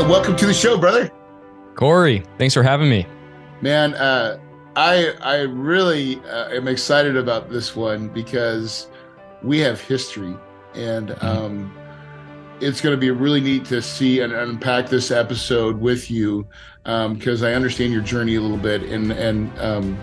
Caleb, welcome to the show, brother. Corey, thanks for having me. Man, I really am excited about this one because we have history, and it's going to be really neat to see and unpack this episode with you because I understand your journey a little bit, and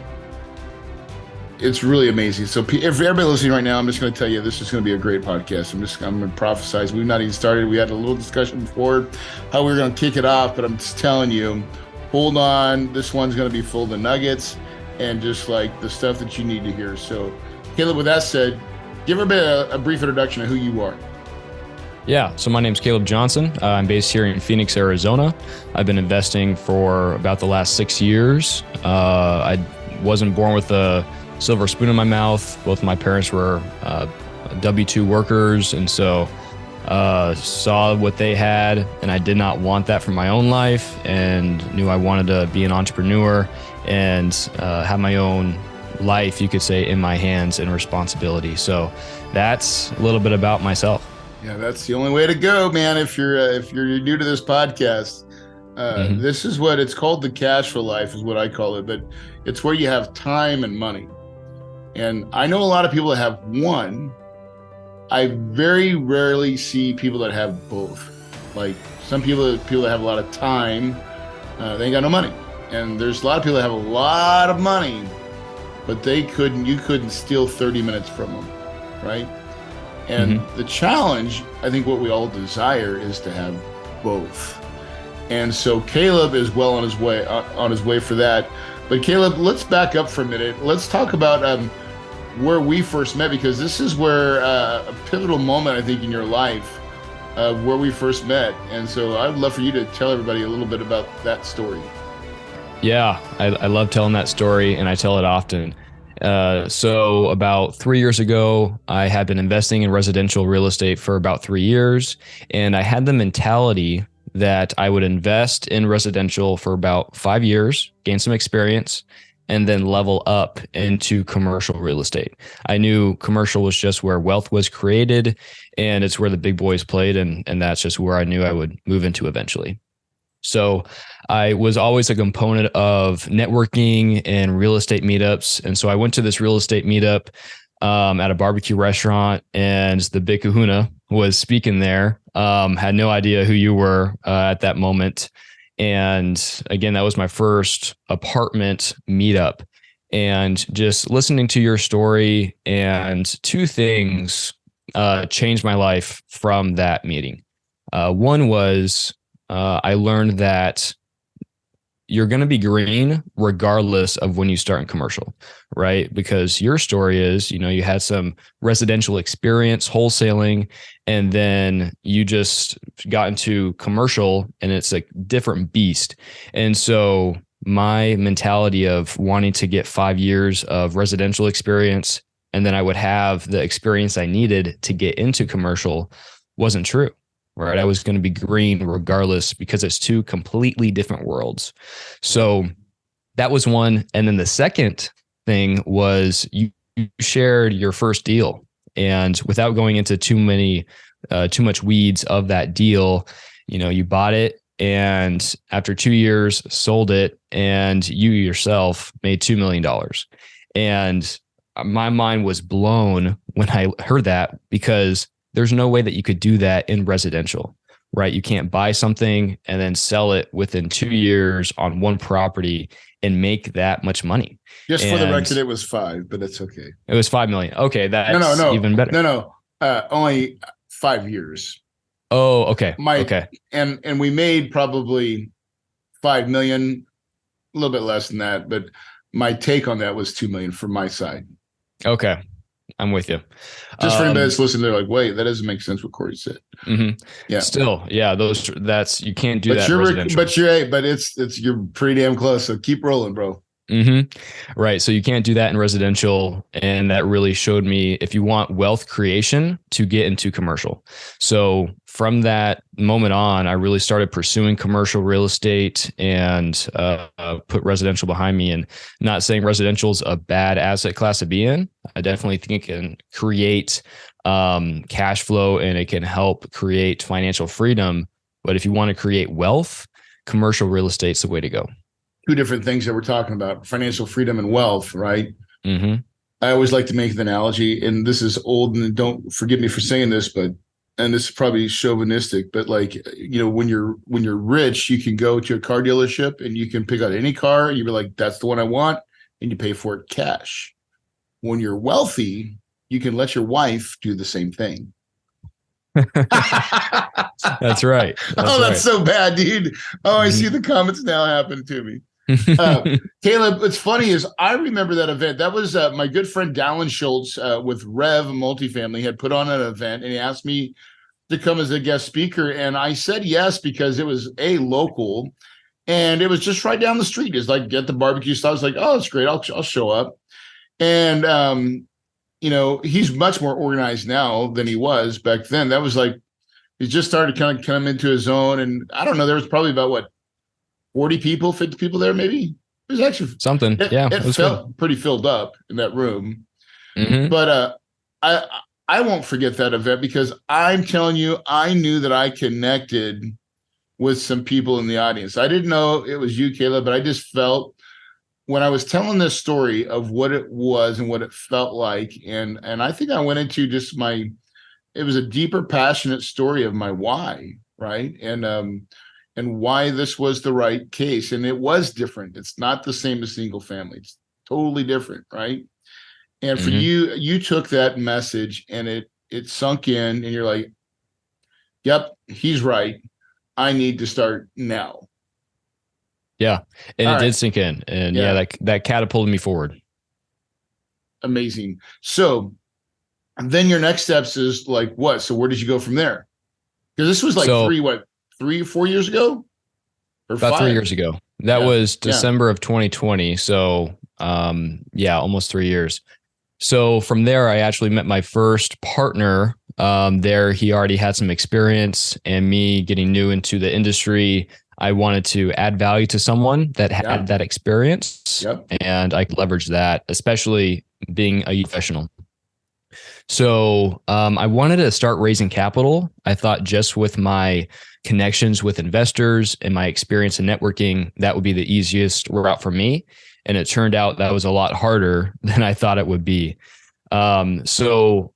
it's really amazing. So if everybody listening right now, I'm just going to tell you this is going to be a great podcast. I'm going to prophesize. We've not even started. We had a little discussion before how we were going to kick it off, but I'm just telling you, hold on. This one's going to be full of nuggets and just like the stuff that you need to hear. So Caleb, with that said, give everybody a brief introduction of who you are. Yeah, so my name's Caleb Johnson. I'm based here in Phoenix, Arizona. I've been investing for about the last 6 years. I wasn't born with a silver spoon in my mouth. Both of my parents were W-2 workers, and so saw what they had, and I did not want that for my own life, and knew I wanted to be an entrepreneur and have my own life, you could say, in my hands and responsibility. So that's a little bit about myself. Yeah, that's the only way to go, man. If you're new to this podcast, this is what it's called. The cash flow life is what I call it, but it's where you have time and money. And I know a lot of people that have one. I very rarely see people that have both. Like some people that have a lot of time, they ain't got no money. And there's a lot of people that have a lot of money, but you couldn't steal 30 minutes from them, right? And the challenge, I think what we all desire is to have both. And so Caleb is well on his way for that. But Caleb, let's back up for a minute. Let's talk about where we first met, because this is where a pivotal moment, I think, in your life, where we first met. And so I'd love for you to tell everybody a little bit about that story. Yeah, I love telling that story, and I tell it often. So about 3 years ago, I had been investing in residential real estate for about 3 years, and I had the mentality that I would invest in residential for about 5 years, gain some experience, and then level up into commercial real estate. I knew commercial was just where wealth was created, and it's where the big boys played, and that's just where I knew I would move into eventually. So I was always a component of networking and real estate meetups. And so I went to this real estate meetup at a barbecue restaurant, and the big kahuna was speaking there. Had no idea who you were at that moment. And again, that was my first apartment meetup. And just listening to your story, and two things changed my life from that meeting. One was I learned that you're going to be green regardless of when you start in commercial, right? Because your story is, you had some residential experience wholesaling, and then you just got into commercial, and it's a different beast. And so my mentality of wanting to get 5 years of residential experience, and then I would have the experience I needed to get into commercial, wasn't true. Right. I was going to be green regardless, because it's two completely different worlds. So that was one. And then the second thing was you shared your first deal, and without going into too much weeds of that deal, you bought it, and after 2 years sold it, and you yourself made $2 million. And my mind was blown when I heard that, because there's no way that you could do that in residential, right? You can't buy something and then sell it within 2 years on one property and make that much money. Just for the record, it was 5, but it's okay. It was 5 million. Okay, that's even better. No, only 5 years. Oh, okay. Okay. And we made probably 5 million, a little bit less than that, but my take on that was 2 million from my side. Okay. I'm with you. Just for anybody that's listening, they're like, wait, that doesn't make sense what Corey said. Yeah. Still, yeah, you can't do that. You're pretty damn close. So keep rolling, bro. Right. So you can't do that in residential. And that really showed me, if you want wealth creation, to get into commercial. So from that moment on, I really started pursuing commercial real estate and put residential behind me. And not saying residential is a bad asset class to be in. I definitely think it can create cash flow, and it can help create financial freedom. But if you want to create wealth, commercial real estate's the way to go. Two different things that we're talking about: financial freedom and wealth, right? Mm-hmm. I always like to make the analogy, and this is old, and don't forgive me for saying this, but and this is probably chauvinistic, but like, when you're rich, you can go to a car dealership and you can pick out any car, and you be like, that's the one I want, and you pay for it cash. When you're wealthy, you can let your wife do the same thing. That's right. That's so bad, dude. Oh, I see the comments now happen to me. Caleb, what's funny is I remember that event. That was my good friend Dallin Schultz with Rev Multifamily had put on an event, and he asked me to come as a guest speaker, and I said yes because it was local, and it was just right down the street. It's like at the barbecue style. I was like, oh, it's great. I'll show up. And he's much more organized now than he was back then. That was like he just started kind of come into his own, and I don't know. There was probably about 40 people, 50 people there, maybe. It was actually something. It felt pretty filled up in that room. Mm-hmm. But I won't forget that event because I'm telling you, I knew that I connected with some people in the audience. I didn't know it was you, Caleb, but I just felt when I was telling this story of what it was and what it felt like, and I think I went into just it was a deeper, passionate story of my why, right? And why this was the right case. And it was different. It's not the same as single family. It's totally different, right? And for you took that message and it sunk in, and you're like, yep, he's right. I need to start now. Yeah. And it did sink in. And that catapulted me forward. Amazing. So then your next steps is like what? So where did you go from there? Because this was like 3 or 4 years ago? About 5? 3 years ago. That was December of 2020. So almost 3 years. So from there, I actually met my first partner there. He already had some experience, and me getting new into the industry, I wanted to add value to someone that had that experience, and I could leverage that, especially being a professional. So I wanted to start raising capital. I thought just with my connections with investors and my experience in networking, that would be the easiest route for me. And it turned out that was a lot harder than I thought it would be. So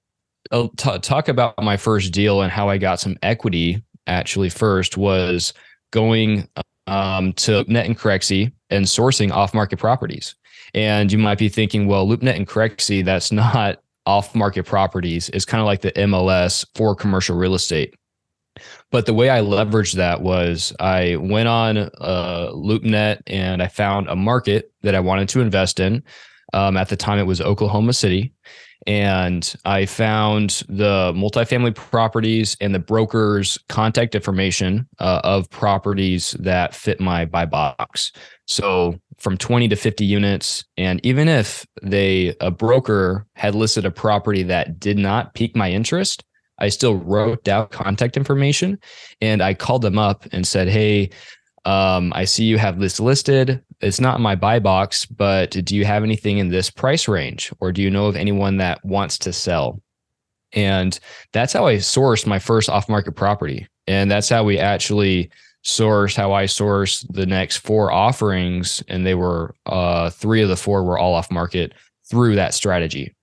I'll talk about my first deal and how I got some equity. Actually, first was going to LoopNet and Corexy and sourcing off-market properties. And you might be thinking, well, LoopNet and Corexy, that's not off-market properties. It's kind of like the MLS for commercial real estate. But the way I leveraged that was I went on LoopNet and I found a market that I wanted to invest in. At the time, it was Oklahoma City. And I found the multifamily properties and the broker's contact information of properties that fit my buy box. So from 20 to 50 units. And even if a broker had listed a property that did not pique my interest, I still wrote down contact information and I called them up and said, hey, I see you have this listed. It's not in my buy box, but do you have anything in this price range? Or do you know of anyone that wants to sell? And that's how I sourced my first off-market property. And that's how we actually how I sourced the next 4 offerings. And they were 3 of the 4 were all off-market through that strategy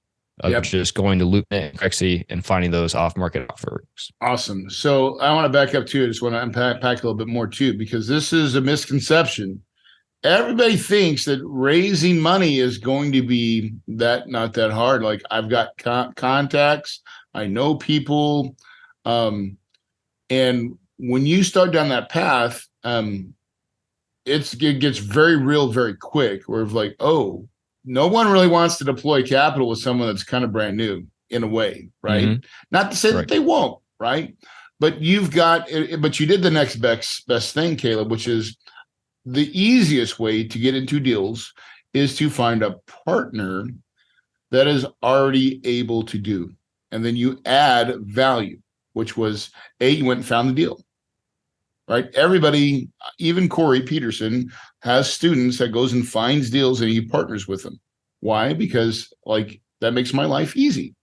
of just going to LoopNet and Corexy and finding those off-market offerings. Awesome. So I want to back up too. I just want to unpack a little bit more too, because this is a misconception. Everybody thinks that raising money is going to be not that hard. Like I've got contacts, I know people, and when you start down that path, it gets very real very quick. Where it's like, oh, no one really wants to deploy capital with someone that's kind of brand new in a way, right? Mm-hmm. Not to say that they won't, right? But you did the next best thing, Caleb, which is the easiest way to get into deals is to find a partner that is already able to do. And then you add value, which was you went and found the deal, right? Everybody, even Corey Peterson, has students that goes and finds deals and he partners with them. Why? Because that makes my life easy.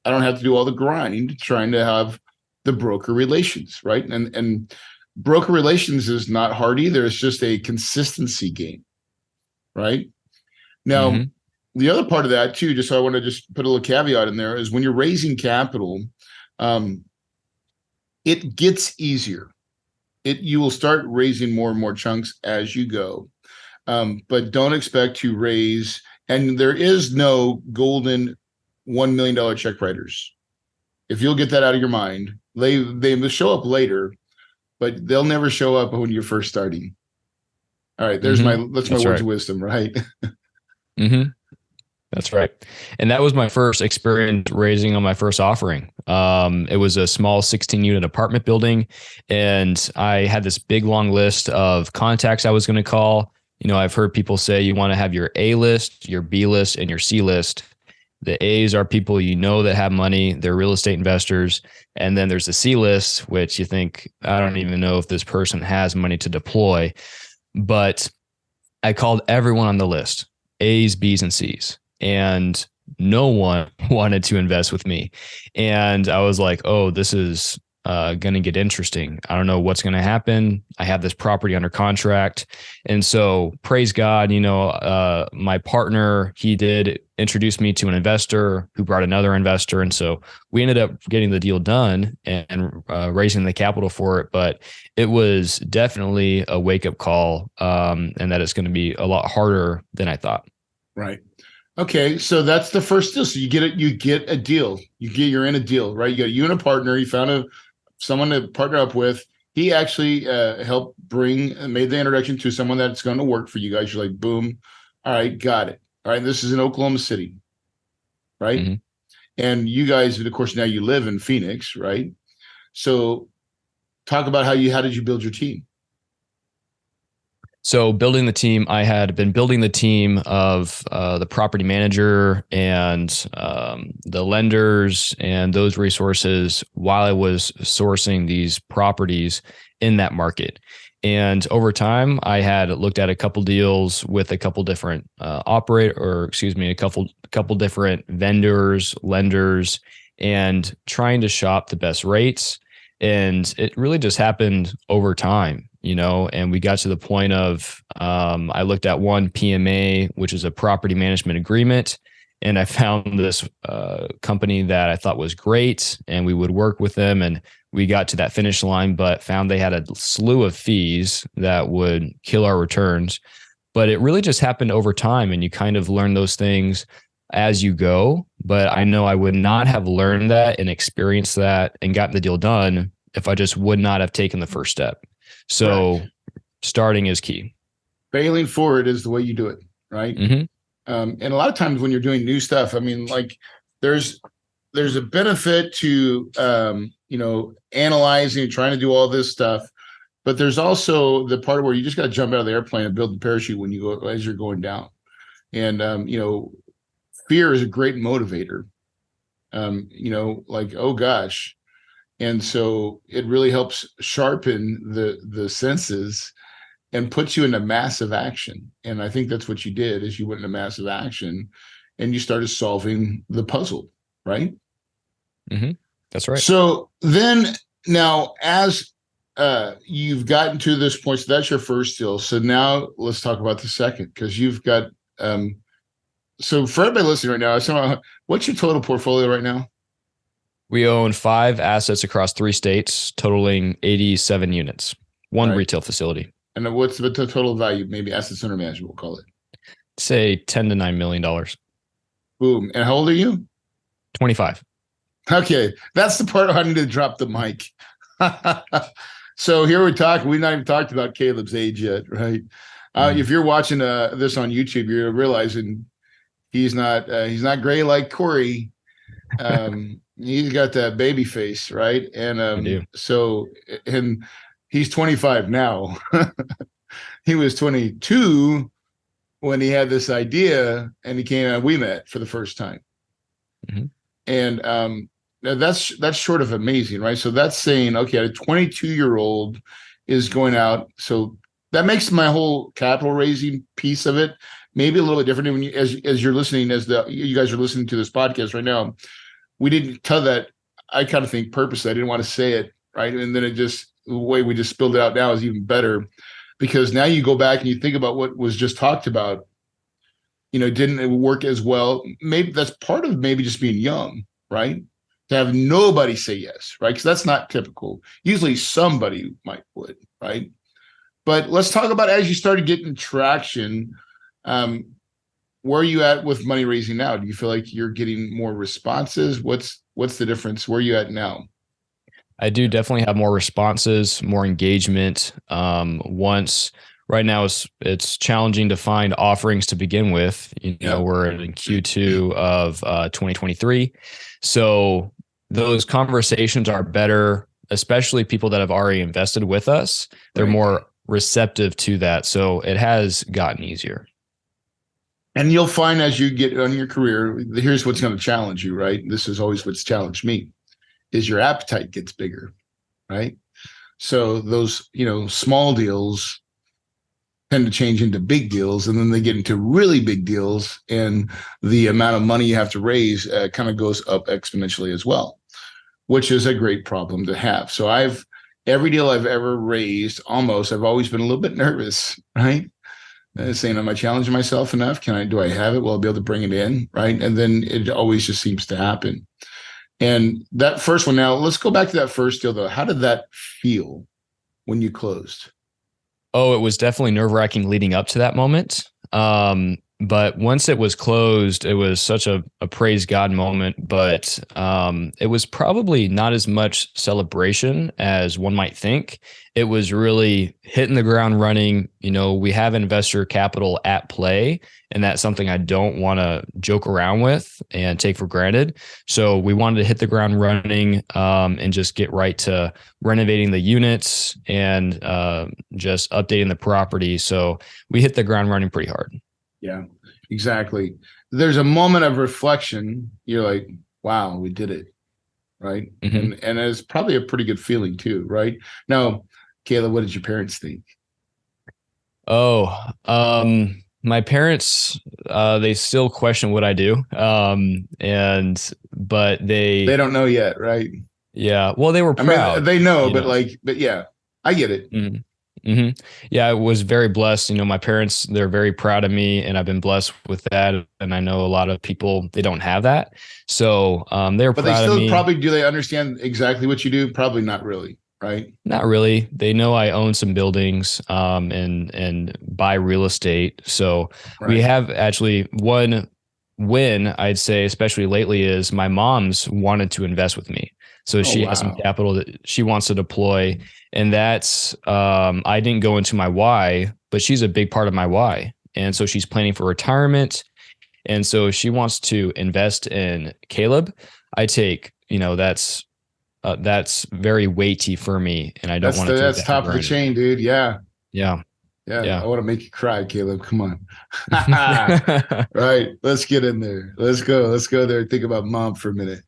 I don't have to do all the grinding trying to have the broker relations, right? And broker relations is not hard either. It's just a consistency game, right? Now, the other part of that too, just so I want to just put a little caveat in there, is when you're raising capital, it gets easier. You will start raising more and more chunks as you go, but don't expect to raise. And there is no golden $1 million check writers. If you'll get that out of your mind, they will show up later, but they'll never show up when you're first starting. All right, that's my words of wisdom, right? That's right. And that was my first experience raising on my first offering. It was a small 16-unit apartment building, and I had this big long list of contacts I was going to call. I've heard people say you want to have your A list, your B list, and your C list. The A's are people that have money. They're real estate investors. And then there's the C list, which you think, I don't even know if this person has money to deploy. But I called everyone on the list, A's, B's, and C's. And no one wanted to invest with me. And I was like, oh, this is going to get interesting. I don't know what's going to happen. I have this property under contract. And so praise God, my partner, he did introduce me to an investor who brought another investor. And so we ended up getting the deal done and raising the capital for it. But it was definitely a wake-up call, and that it's going to be a lot harder than I thought. Right. Okay, so that's the first deal. So you get a deal. You're in a deal, right? You and a partner. You found someone to partner up with. He actually helped made the introduction to someone that's going to work for you guys. You're like, boom. All right, got it. All right, this is in Oklahoma City, right? And you guys, of course, now you live in Phoenix, right? So talk about how did you build your team? So building the team, I had been building the team of the property manager and the lenders and those resources while I was sourcing these properties in that market. And over time, I had looked at a couple deals with a couple different a couple different vendors, lenders, and trying to shop the best rates. And it really just happened over time. And we got to the point of, I looked at one PMA, which is a property management agreement, and I found this company that I thought was great, and we would work with them, and we got to that finish line, but found they had a slew of fees that would kill our returns. But it really just happened over time, and you kind of learn those things as you go. But I know I would not have learned that and experienced that and gotten the deal done if I just would not have taken the first step. So starting is key. Failing forward is the way you do it, right? And a lot of times when you're doing new stuff, I mean, like there's a benefit to, analyzing and trying to do all this stuff, but there's also the part where you just got to jump out of the airplane and build the parachute when as you're going down. And, fear is a great motivator, like, oh gosh. And so it really helps sharpen the senses and puts you into massive action. And I think that's what you did, is you went into massive action and you started solving the puzzle, right? That's right. So then now as you've gotten to this point, so that's your first deal. So now let's talk about the second, because you've got, so for everybody listening right now, what's your total portfolio right now? We own 5 assets across 3 states, totaling 87 units, one retail facility. And what's the total value? Maybe assets under management, we'll call it. Say $10 to $9 million. Boom. And how old are you? 25. Okay. That's the part I need to drop the mic. So here we're talking. We've not even talked about Caleb's age yet, right? If you're watching this on YouTube, you're realizing he's not gray like Corey. He's got that baby face, right? And so, and he's 25 now. He was 22 when he had this idea, and he came out. We met for the first time, and that's sort of amazing, right? So that's saying, okay, a 22-year-old is going out. So that makes my whole capital raising piece of it maybe a little bit different. When as you're listening, you guys are listening to this podcast right now. We didn't tell that. I kind of think purposely I didn't want to say it, right? And then it just the way we just spilled it out now is even better, because now you go back and you think about what was just talked about. Didn't it work as well? Maybe that's part of maybe just being young, right? To have nobody say yes, right? Because that's not typical. Usually somebody would, right? But let's talk about, as you started getting traction, where are you at with money raising now? Do you feel like you're getting more responses? What's the difference? Where are you at now? I do definitely have more responses, more engagement. Right now it's challenging to find offerings to begin with. We're in Q2 of 2023. So those conversations are better, especially people that have already invested with us. They're more receptive to that. So it has gotten easier. And you'll find as you get on your career, here's what's going to challenge you, right? This is always what's challenged me, is your appetite gets bigger, right? So those, small deals tend to change into big deals, and then they get into really big deals, and the amount of money you have to raise kind of goes up exponentially as well, which is a great problem to have. So every deal I've ever raised, I've always been a little bit nervous, right? Saying, am I challenging myself enough? Do I have it? Will I be able to bring it in? Right. And then it always just seems to happen. And that first one, now let's go back to that first deal though. How did that feel when you closed? Oh, it was definitely nerve-wracking leading up to that moment. But once it was closed, it was such a praise God moment. But it was probably not as much celebration as one might think. It was really hitting the ground running. We have investor capital at play, and that's something I don't want to joke around with and take for granted. So we wanted to hit the ground running and just get right to renovating the units and just updating the property. So we hit the ground running pretty hard. Yeah, exactly. There's a moment of reflection. You're like, wow, we did it. Right. Mm-hmm. And it's probably a pretty good feeling too. Right. Now, Caleb, what did your parents think? Oh, my parents, they still question what I do. But they don't know yet. Right. Yeah. Well, they were proud. They know, but yeah, I get it. Mm-hmm. Mm-hmm. Yeah, I was very blessed. My parents, they're very proud of me, and I've been blessed with that. And I know a lot of people, they don't have that. So they're proud of me. But they still probably, do they understand exactly what you do? Probably not really, right? Not really. They know I own some buildings and buy real estate. So we have actually one win, I'd say, especially lately, is my mom's wanted to invest with me. So she has some capital that she wants to deploy. And that's, I didn't go into my why, but she's a big part of my why. And so she's planning for retirement. And so if she wants to invest in Caleb, I take, that's very weighty for me. And I don't want to. That's top of the chain, dude. Yeah. Yeah. I want to make you cry, Caleb. Come on. Right. Let's get in there. Let's go there and think about mom for a minute.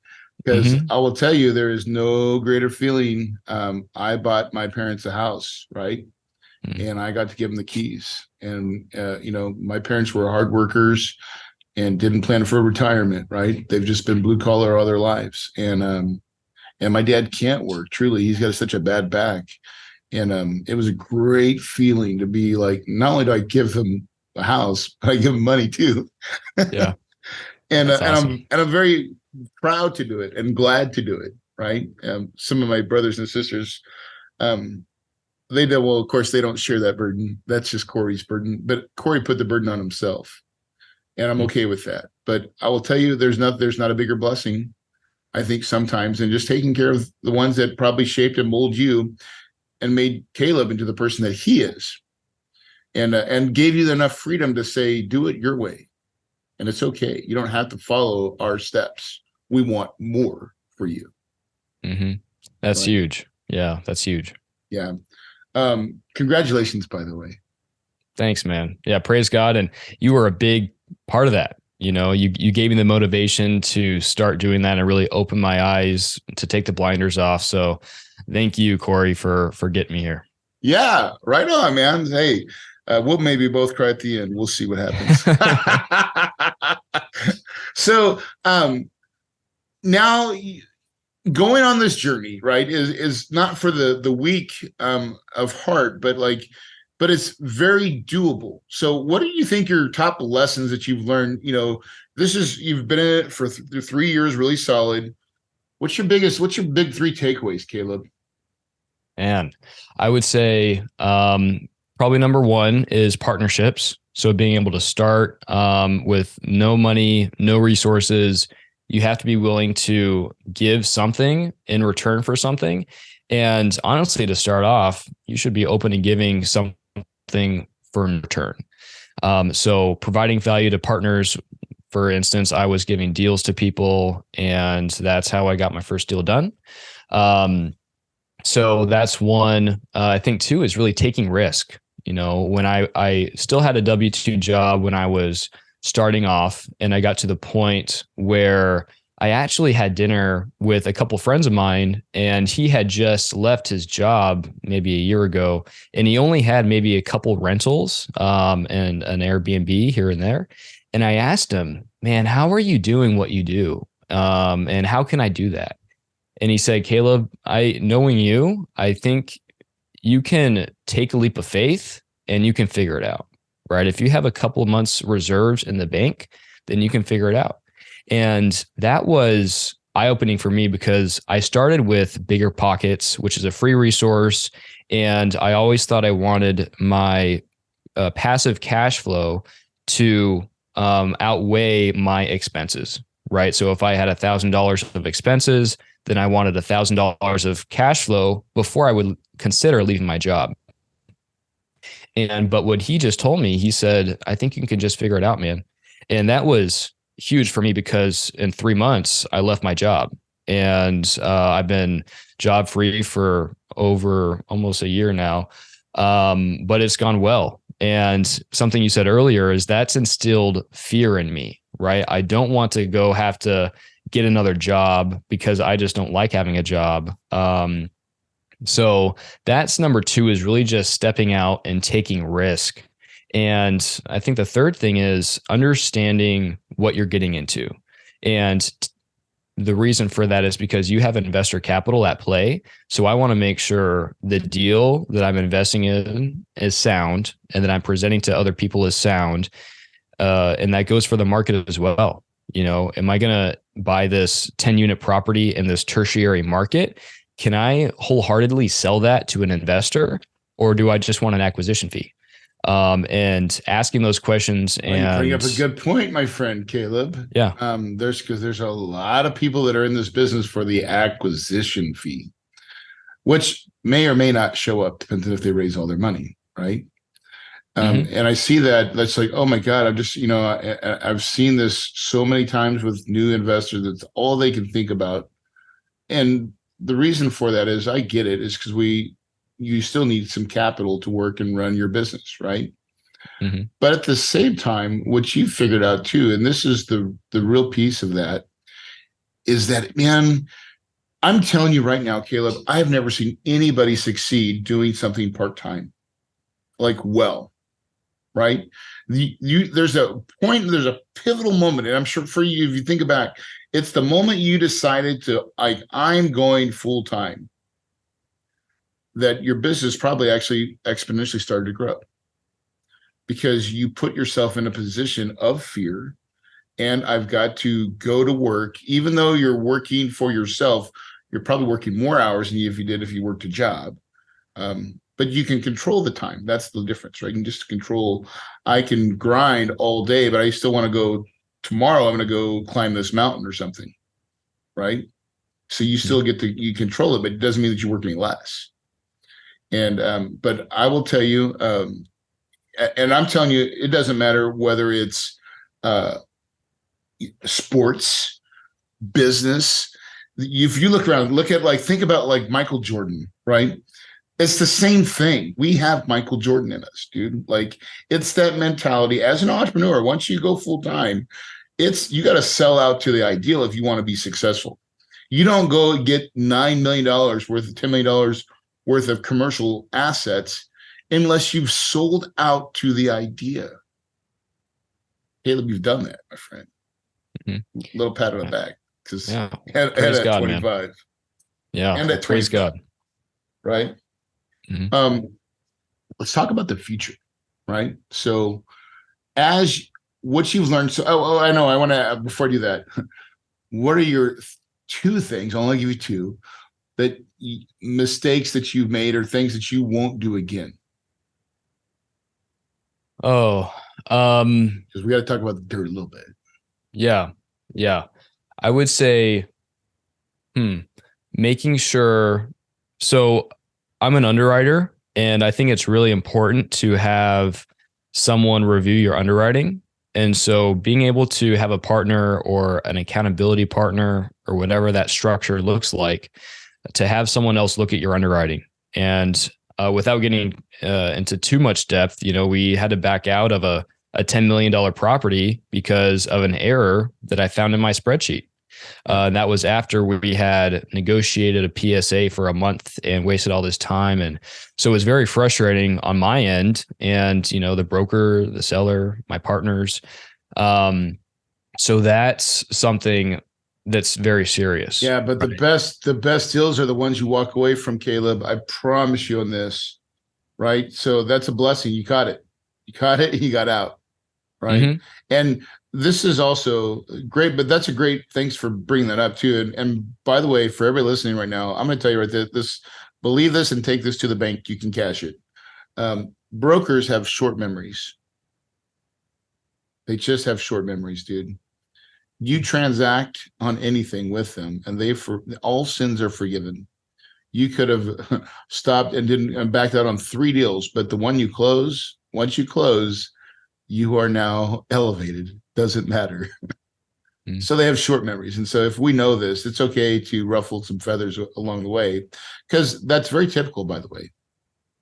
Because I will tell you, there is no greater feeling. I bought my parents a house, right? And I got to give them the keys. And, my parents were hard workers and didn't plan for retirement, right? They've just been blue collar all their lives. And my dad can't work, truly. He's got such a bad back. And it was a great feeling to be like, not only do I give them a house, but I give them money too. Yeah. And awesome. I'm very proud to do it and glad to do it. Right. Some of my brothers and sisters, they do. Well, of course, they don't share that burden. That's just Corey's burden. But Corey put the burden on himself, and I'm okay with that. But I will tell you, there's not a bigger blessing, I think, sometimes, than just taking care of the ones that probably shaped and molded you and made Caleb into the person that he is, and gave you enough freedom to say, do it your way. And it's okay. You don't have to follow our steps. We want more for you. Mm-hmm. That's huge. Yeah, that's huge. Yeah. Congratulations, by the way. Thanks, man. Yeah, praise God. And you were a big part of that. You gave me the motivation to start doing that and really open my eyes to take the blinders off. So thank you, Corey, for getting me here. Yeah, right on, man. Hey, we'll maybe both cry at the end. We'll see what happens. So now going on this journey, right, is not for the weak of heart, but it's very doable. So what do you think your top lessons that you've learned? You've been in it for 3 years, really solid. What's your big three takeaways, Caleb? And I would say probably number one is partnerships. So being able to start with no money, no resources, you have to be willing to give something in return for something. And honestly, to start off, you should be open to giving something for in return. So providing value to partners. For instance, I was giving deals to people, and that's how I got my first deal done. So that's one. I think two is really taking risk. When I still had a W-2 job when I was starting off, and I got to the point where I actually had dinner with a couple friends of mine, and he had just left his job maybe a year ago, and he only had maybe a couple rentals and an Airbnb here and there. And I asked him, man, how are you doing what you do? And how can I do that? And he said, Caleb, knowing you, I think you can take a leap of faith and you can figure it out, right? If you have a couple of months reserves in the bank, then you can figure it out. And that was eye-opening for me because I started with Bigger Pockets, which is a free resource. And I always thought I wanted my passive cash flow to outweigh my expenses, right? So if I had $1,000 of expenses, then I wanted $1,000 of cash flow before I would consider leaving my job. But what he just told me, he said, I think you can just figure it out, man. And that was huge for me because in 3 months, I left my job. And I've been job free for over almost a year now. But it's gone well. And something you said earlier is that's instilled fear in me, right? I don't want to have to get another job because I just don't like having a job. So that's number two, is really just stepping out and taking risk. And I think the third thing is understanding what you're getting into. And the reason for that is because you have investor capital at play. So I want to make sure the deal that I'm investing in is sound and that I'm presenting to other people is sound. And that goes for the market as well. Am I going to buy this 10-unit property in this tertiary market? Can I wholeheartedly sell that to an investor, or do I just want an acquisition fee? And asking those questions. Well, you bring up a good point, my friend Caleb. Yeah. There's a lot of people that are in this business for the acquisition fee, which may or may not show up depending if they raise all their money, right? And I see that's like, oh my God, I've seen this so many times with new investors. That's all they can think about. And the reason for that is, I get it, is because you still need some capital to work and run your business, right? Mm-hmm. But at the same time, what you figured out too, and this is the real piece of that, is that, man, I'm telling you right now, Caleb, I have never seen anybody succeed doing something part-time, right? There's a point, there's a pivotal moment, and I'm sure for you, if you think back, it's the moment you decided to, I'm going full-time, that your business probably actually exponentially started to grow, because you put yourself in a position of fear. And I've got to go to work, even though you're working for yourself, you're probably working more hours than if you worked a job. But you can control the time. That's the difference, right? You can just control. I can grind all day, but I still want to go tomorrow. I'm going to go climb this mountain or something, right? So you still you control it, but it doesn't mean that you work any less. And but I will tell you, and I'm telling you, it doesn't matter whether it's sports, business. If you look around, think about Michael Jordan, right? It's the same thing. We have Michael Jordan in us, dude. It's that mentality as an entrepreneur. Once you go full time, you got to sell out to the ideal if you want to be successful. You don't go get $9 million worth of $10 million worth of commercial assets unless you've sold out to the idea. Caleb, you've done that, my friend. Mm-hmm. Little pat on the back, because at 25. Man. Yeah. and Well, at praise 25, God. right? Mhm. Let's talk about the future, right? So as what you've learned. So, I know. I want to, before I do that, what are your two things? I'll only give you two that mistakes that you've made or things that you won't do again. Oh, Because we got to talk about the dirt a little bit. yeah. Yeah. I would say, making sure. So I'm an underwriter, and I think it's really important to have someone review your underwriting. And so being able to have a partner or an accountability partner or whatever that structure looks like, to have someone else look at your underwriting. And without getting into too much depth, we had to back out of a $10 million property because of an error that I found in my spreadsheet. And that was after we had negotiated a PSA for a month and wasted all this time. And so it was very frustrating on my end and, the broker, the seller, my partners. So that's something that's very serious. Yeah, but right? the best deals are the ones you walk away from, Caleb. I promise you on this, right? So that's a blessing. You caught it. You caught it. You got out, right? Mm-hmm. And this is also great, but that's a great, thanks for bringing that up too. And by the way, for everybody listening right now, I'm going to tell you right there, believe this and take this to the bank. You can cash it. Brokers have short memories. They just have short memories, dude. You transact on anything with them and all sins are forgiven. You could have stopped and didn't backed out on 3 deals, but the one once you close, you are now elevated. Doesn't matter. So they have short memories. And so if we know this, it's okay to ruffle some feathers along the way, because that's very typical, by the way.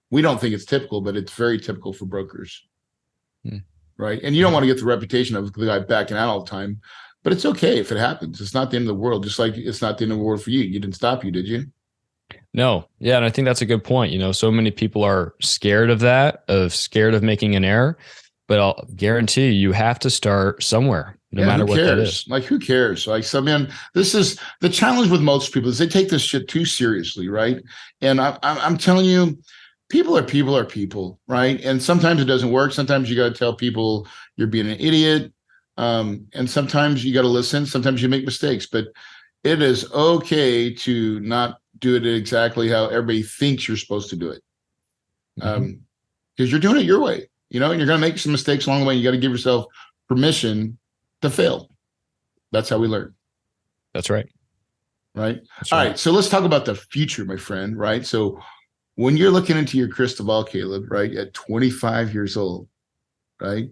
We don't think it's typical, but it's very typical for brokers. Right. And you don't want to get the reputation of the guy backing out all the time, but it's okay if it happens. It's not the end of the world. Just like it's not the end of the world for you. You didn't stop you, did you? No. Yeah. And I think that's a good point. So many people are scared of that, scared of making an error, but I'll guarantee you have to start somewhere, no matter what that is. Like, who cares? Like, so, man, this is the challenge with most people is they take this shit too seriously. Right. And I'm telling you, people are people, right? And sometimes it doesn't work. Sometimes you got to tell people you're being an idiot. And sometimes you got to listen. Sometimes you make mistakes, but it is okay to not do it exactly how everybody thinks you're supposed to do it. Because you're doing it your way, and you're going to make some mistakes along the way. You got to give yourself permission to fail. That's how we learn. That's right. Right. All right. So let's talk about the future, my friend. Right. So when you're looking into your crystal ball, Caleb, right, at 25 years old, right,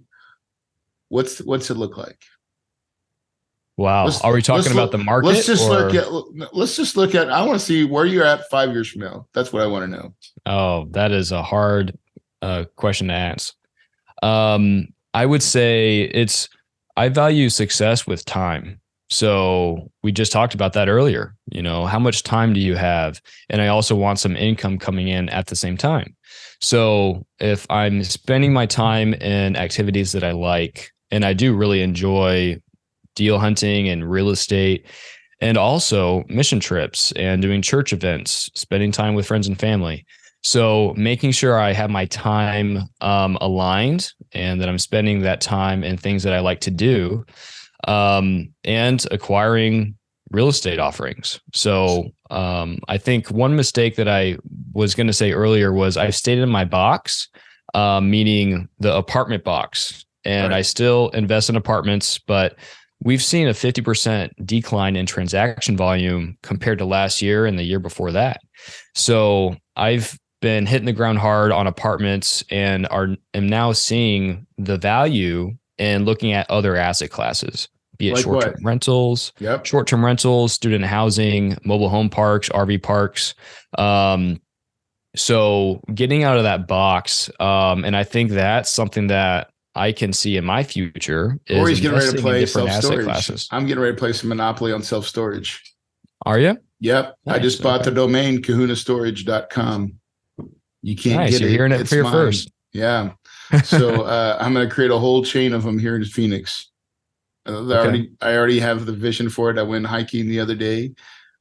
what's it look like? Wow. Are we talking about the market? Let's just look at, I want to see where you're at 5 years from now. That's what I want to know. Oh, that is a hard question to ask. I would say I value success with time. So we just talked about that earlier. How much time do you have? And I also want some income coming in at the same time. So if I'm spending my time in activities that I like, and I do really enjoy deal hunting and real estate, and also mission trips and doing church events, spending time with friends and family. So making sure I have my time aligned and that I'm spending that time in things that I like to do, and acquiring real estate offerings. So I think one mistake that I was going to say earlier was I've stayed in my box, meaning the apartment box, and I still invest in apartments, but we've seen a 50% decline in transaction volume compared to last year and the year before that. So I've been hitting the ground hard on apartments and am now seeing the value in looking at other asset classes, be it like short-term rentals, short-term rentals, student housing, mobile home parks, RV parks. So getting out of that box, and I think that's something that I can see in my future is Or he's getting ready to play self-storage. I'm getting ready to play some Monopoly on self-storage. Are you? Yep. Nice. I just bought the domain kahunastorage.com. You can't get it. You're hearing it for your first. Yeah. So I'm going to create a whole chain of them here in Phoenix. I already have the vision for it. I went hiking the other day.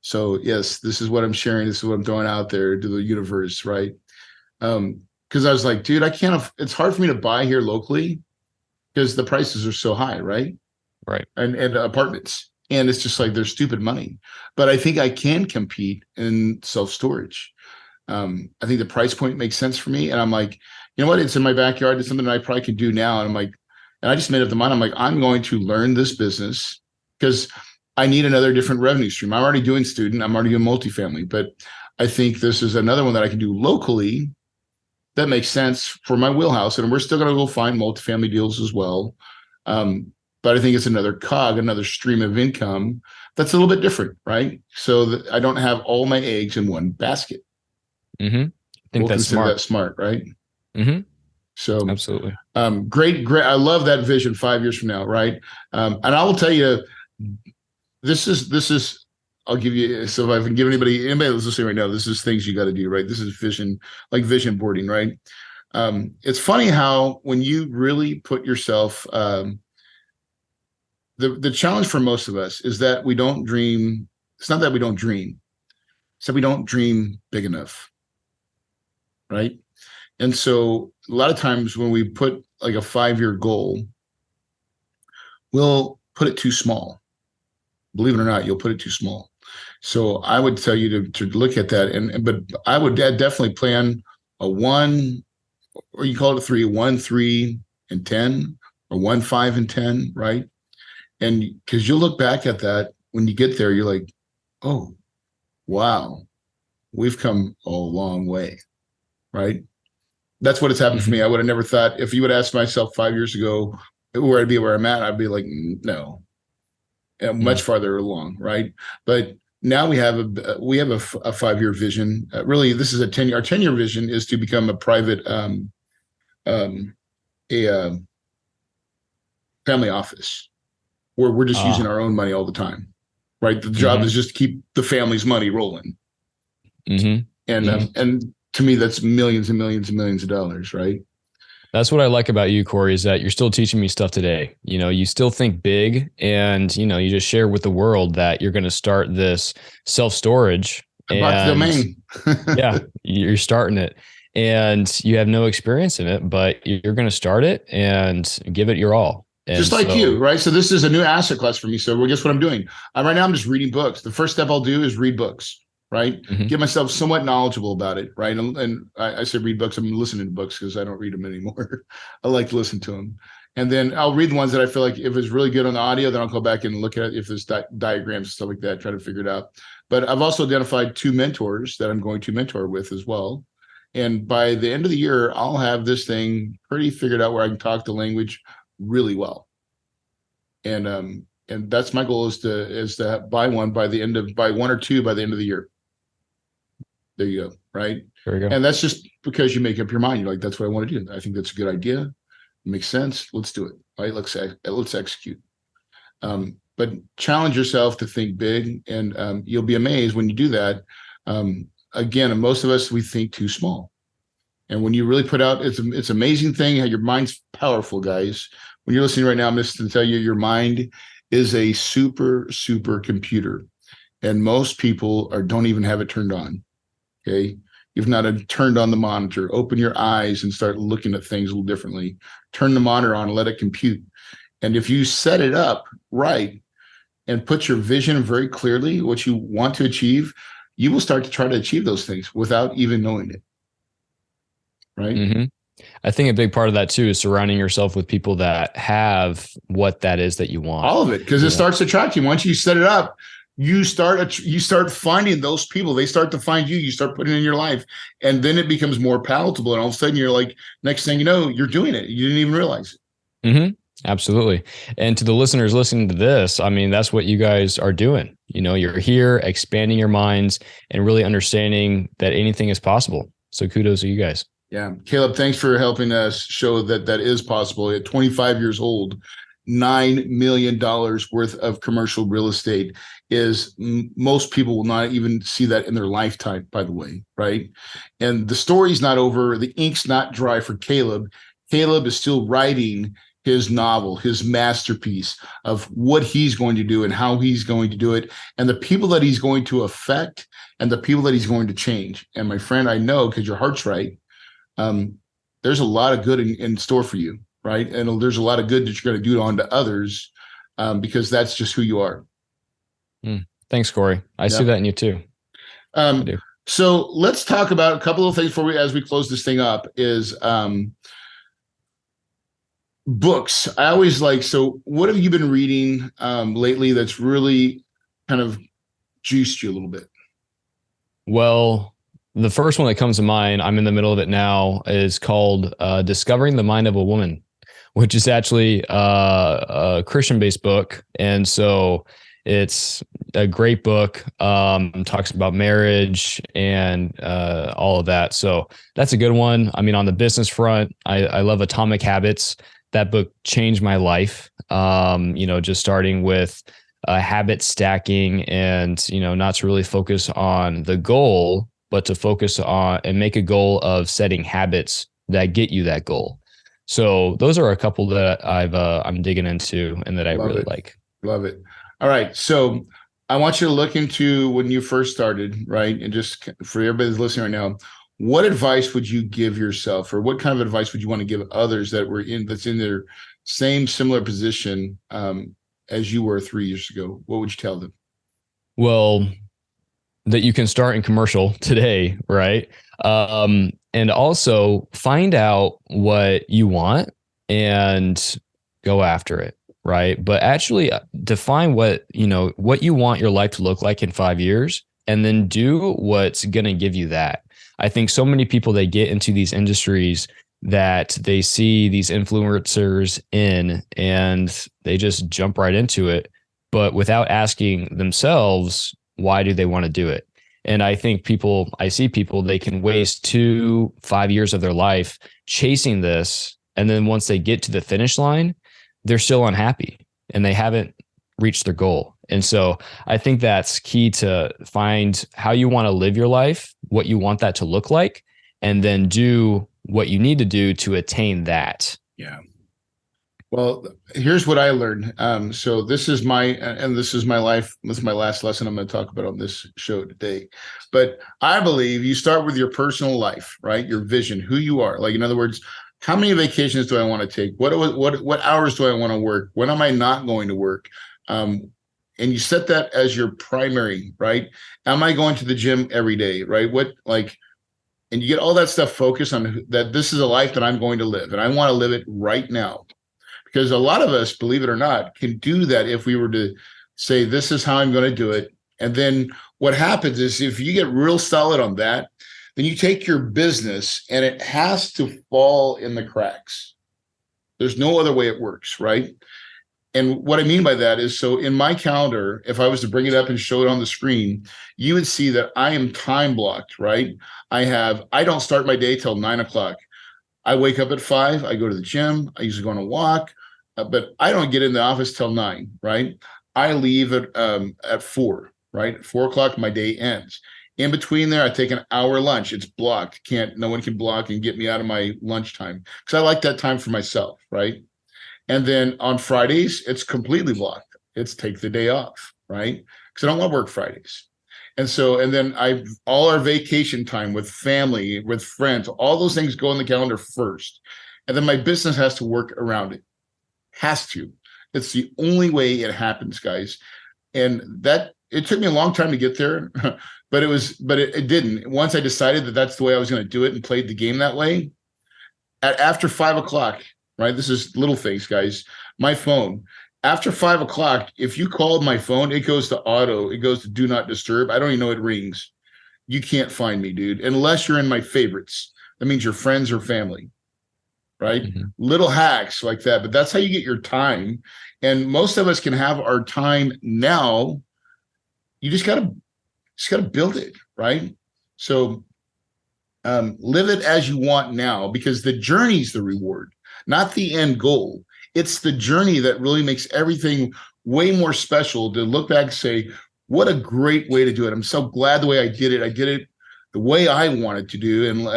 So yes, this is what I'm sharing. This is what I'm throwing out there to the universe, right? Because I was like, dude, I can't. It's hard for me to buy here locally because the prices are so high, right? Right. And apartments, and it's just like they're stupid money. But I think I can compete in self storage. I think the price point makes sense for me, and I'm like, you know what? It's in my backyard. It's something that I probably could do now. And I'm like, and I just made up the mind. I'm like, I'm going to learn this business because I need another different revenue stream. I'm already doing student. I'm already doing multifamily, but I think this is another one that I can do locally that makes sense for my wheelhouse. And we're still going to go find multifamily deals as well. But I think it's another cog, another stream of income that's a little bit different, right? So that I don't have all my eggs in one basket. Mm-hmm. I think that's consider smart. that smart, right? Mm-hmm. So absolutely. Great. I love that vision 5 years from now, right? And I will tell you, this is. I'll give you. So if I can give anybody that's listening right now, this is things you got to do, right? This is vision, like vision boarding, right? It's funny how when you really put yourself, the challenge for most of us is that we don't dream. It's not that we don't dream; it's that we don't dream big enough, right? And so a lot of times when we put like a 5-year goal, we'll put it too small. Believe it or not, you'll put it too small. So I would tell you to look at that. But I would definitely plan a 1, or you call it a 3, 1, 3, and 10, or 1, 5, and 10, right? And because you'll look back at that when you get there, you're like, oh, wow, we've come a long way, right? That's what has happened for me. I would have never thought, if you would ask myself 5 years ago where I'd be where I'm at, I'd be like, no, much farther along, right? But now we have a 5-year vision. Really, this is a 10-year. Our 10-year vision is to become a private family office where we're just using our own money all the time, right? The job is just to keep the family's money rolling, and to me, that's millions and millions and millions of dollars, right? That's what I like about you, Corey, is that you're still teaching me stuff today. You know, you still think big, and, you know, you just share with the world that you're going to start this self-storage. I bought the domain. Yeah, you're starting it, and you have no experience in it, but you're going to start it and give it your all. And just like you, right? So this is a new asset class for me. So well, guess what I'm doing? Right now, I'm just reading books. The first step I'll do is read books, right? Get myself somewhat knowledgeable about it, right? And I say read books. I'm listening to books because I don't read them anymore. I like to listen to them. And then I'll read the ones that I feel like if it's really good on the audio, then I'll go back and look at it. If there's diagrams and stuff like that, try to figure it out. But I've also identified 2 mentors that I'm going to mentor with as well. And by the end of the year, I'll have this thing pretty figured out where I can talk the language really well. And that's my goal is to buy 1 by 1 or 2 by the end of the year. There you go. Right. There you go. And that's just because you make up your mind. You're like, that's what I want to do. I think that's a good idea. It makes sense. Let's do it. Right. Let's execute. But challenge yourself to think big, and you'll be amazed when you do that. Again, and most of us, we think too small. And when you really put out, it's amazing thing how your mind's powerful, guys. When you're listening right now, I'm just to tell you, your mind is a super computer, and most people don't even have it turned on. Okay, you've not turned on the monitor. Open your eyes and start looking at things a little differently. Turn the monitor on, let it compute. And if you set it up right and put your vision very clearly, what you want to achieve, you will start to try to achieve those things without even knowing it. Right. I think a big part of that too is surrounding yourself with people that have what that is that you want. All of it, because it starts attracting. Once you set it up, you start finding those people. They start to find you. You start putting it in your life, and then it becomes more palatable. And all of a sudden, you're like, next thing you know, you're doing it. You didn't even realize it. Absolutely. And to the listeners listening to this, I mean, that's what you guys are doing. You know, you're here expanding your minds and really understanding that anything is possible. So kudos to you guys. Yeah. Caleb, thanks for helping us show that is possible. At 25 years old, $9 million worth of commercial real estate is most people will not even see that in their lifetime, by the way, right? And the story's not over. The ink's not dry for Caleb. Caleb is still writing his novel, his masterpiece of what he's going to do and how he's going to do it, and the people that he's going to affect and the people that he's going to change. And my friend, I know, because your heart's right, there's a lot of good in store for you, right? And there's a lot of good that you're going to do on to others, because that's just who you are. Thanks, Corey. I see that in you too. I do. So let's talk about a couple of things as we close this thing up is books. I always like, so what have you been reading lately that's really kind of juiced you a little bit? Well, the first one that comes to mind, I'm in the middle of it now, is called Discovering the Mind of a Woman, which is actually a Christian-based book. And so it's a great book, talks about marriage and all of that. So that's a good one. I mean, on the business front, I love Atomic Habits. That book changed my life, just starting with habit stacking and, not to really focus on the goal, but to focus on and make a goal of setting habits that get you that goal. So those are a couple that I'm digging into and that I really like. Love it. All right. So I want you to look into when you first started, right? And just for everybody that's listening right now, what advice would you give yourself, or what kind of advice would you want to give others that's in their same similar position as you were 3 years ago? What would you tell them? Well, that you can start in commercial today, right? And also find out what you want and go after it, right? But actually define what you want your life to look like in 5 years, and then do what's going to give you that. I think so many people, they get into these industries that they see these influencers in and they just jump right into it, but without asking themselves, why do they want to do it? And I think I see people, they can waste 5 years of their life chasing this. And then once they get to the finish line, they're still unhappy and they haven't reached their goal. And so I think that's key, to find how you want to live your life, what you want that to look like, and then do what you need to do to attain that. Yeah. Well, here's what I learned. So this is my life. This is my last lesson I'm going to talk about on this show today. But I believe you start with your personal life, right? Your vision, who you are. Like, in other words, how many vacations do I want to take? What hours do I want to work? When am I not going to work? And you set that as your primary, right? Am I going to the gym every day, right? And you get all that stuff focused on that. This is a life that I'm going to live, and I want to live it right now. Because a lot of us, believe it or not, can do that if we were to say, this is how I'm going to do it. And then what happens is, if you get real solid on that, then you take your business and it has to fall in the cracks. There's no other way it works, right? And what I mean by that is, so in my calendar, if I was to bring it up and show it on the screen, you would see that I am time blocked, right? I don't start my day till 9 o'clock. I wake up at 5, I go to the gym, I usually go on a walk, but I don't get in the office till 9, right? I leave at 4, right? At 4 o'clock, my day ends. In between there, I take an hour lunch. It's blocked. No one can block and get me out of my lunchtime, because I like that time for myself, right? And then on Fridays, it's completely blocked. It's take the day off, right? Because I don't want to work Fridays. And then all our vacation time with family, with friends, all those things go on the calendar first. And then my business has to work around it. Has to. It's the only way it happens, guys. And it took me a long time to get there, but it didn't. Once I decided that that's the way I was going to do it and played the game that way, after 5 o'clock, right? This is little things, guys. My phone, after 5 o'clock, if you called my phone, it goes to auto. It goes to do not disturb. I don't even know it rings. You can't find me, dude, unless you're in my favorites. That means your friends or family, right? Mm-hmm. Little hacks like that, but that's how you get your time. And most of us can have our time now. You just gotta build it, right? So live it as you want now, because the journey's the reward, not the end goal. It's the journey that really makes everything way more special, to look back and say, what a great way to do it. I'm so glad the way I did it. I did it the way I wanted to do. And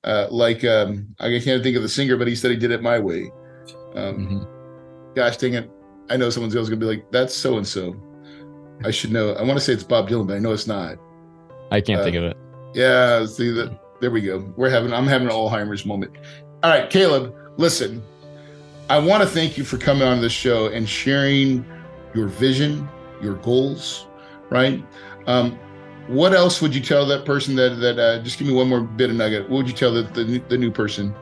I can't think of the singer, but he said he did it my way. Um, Gosh dang it. I know someone else is going to be like, that's so-and-so. I should know. I want to say it's Bob Dylan, but I know it's not. I can't think of it. Yeah. See that. There we go. I'm having an Alzheimer's moment. All right, Caleb, listen, I want to thank you for coming on this show and sharing your vision, your goals, right? What else would you tell that person that just give me one more bit of nugget. What would you tell the new person?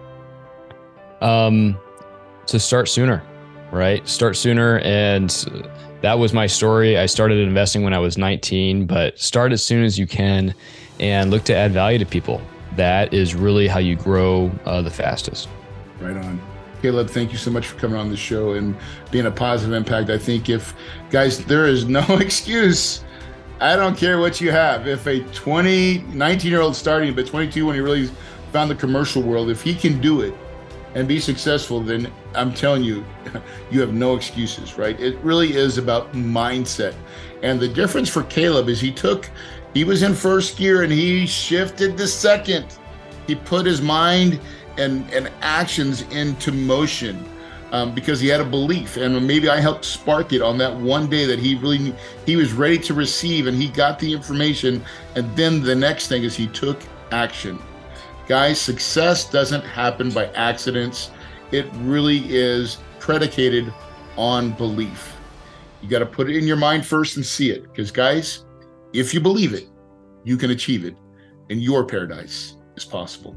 To start sooner, right? Start sooner. And that was my story. I started investing when I was 19, but start as soon as you can and look to add value to people. That is really how you grow the fastest. Right on. Caleb, thank you so much for coming on the show and being a positive impact. I think guys, there is no excuse. I don't care what you have. If a 19-year-old starting, but 22 when he really found the commercial world, if he can do it and be successful, then I'm telling you, you have no excuses, right? It really is about mindset. And the difference for Caleb is he was in first gear and he shifted to second. He put his mind and actions into motion because he had a belief, and maybe I helped spark it on that one day that he was ready to receive, and he got the information. And then the next thing is he took action. Guys, success doesn't happen by accidents. It really is predicated on belief. You got to put it in your mind first and see it, because guys, if you believe it, you can achieve it, and your paradise is possible.